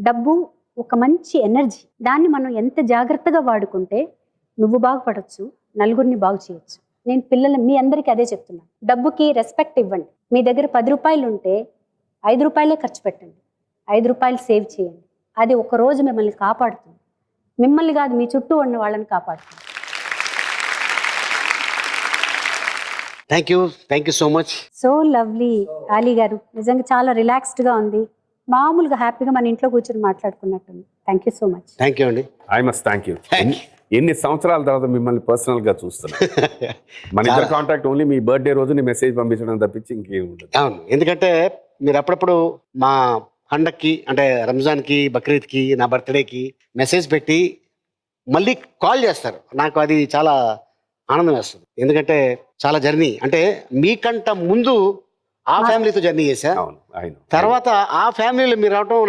డబ్బు ఒక మంచి ఎనర్జీ. దాన్ని మనం ఎంత జాగ్రత్తగా వాడుకుంటే నువ్వు బాగుపడవచ్చు, నలుగురిని బాగు చేయొచ్చు. నేను మీ అందరికీ అదే చెప్తున్నాను. డబ్బుకి రెస్పెక్ట్ ఇవ్వండి. మీ దగ్గర 10 రూపాయలు ఉంటే 5 రూపాయలే ఖర్చు పెట్టండి, 5 రూపాయలు సేవ్ చేయండి. అది ఒక రోజు మిమ్మల్ని కాపాడుతుంది. మిమ్మల్ని కాదు, మీ చుట్టూ ఉన్న వాళ్ళని కాపాడుతుంది. Thank you so much. So lovely Ali గారు, నిజంగా చాలా రిలాక్స్డ్గా ఉంది. మామూలుగా హ్యాపీగా మన ఇంట్లో కూర్చొని మాట్లాడుకున్నట్టుంది. Thank you so much. Thank you అండి. I must thank you. ఎన్ని సంవత్సరాల తర్వాత మిమ్మల్ని పర్సనల్ గా చూస్తున్నా. మన ఇద్దరు కాంటాక్ట్ ఓన్లీ మీ బర్త్డే రోజు నీ మెసేజ్ పంపించడం తప్పించి ఇంకేం ఉండదు. అవును, ఎందుకంటే మీరు అప్పుడప్పుడు మా పండక్కి అంటే రంజాన్కి, బక్రీద్కి, నా బర్త్డేకి మెసేజ్ పెట్టి మళ్ళీ కాల్ చేస్తారు. నాకు అది చాలా ఆనందం వేస్తుంది. ఎందుకంటే చాలా జర్నీ, అంటే మీకంట ముందు ఆ ఫ్యామిలీతో జర్నీ చేశా, అవును, తర్వాత ఆ ఫ్యామిలీలో మీరు రావటం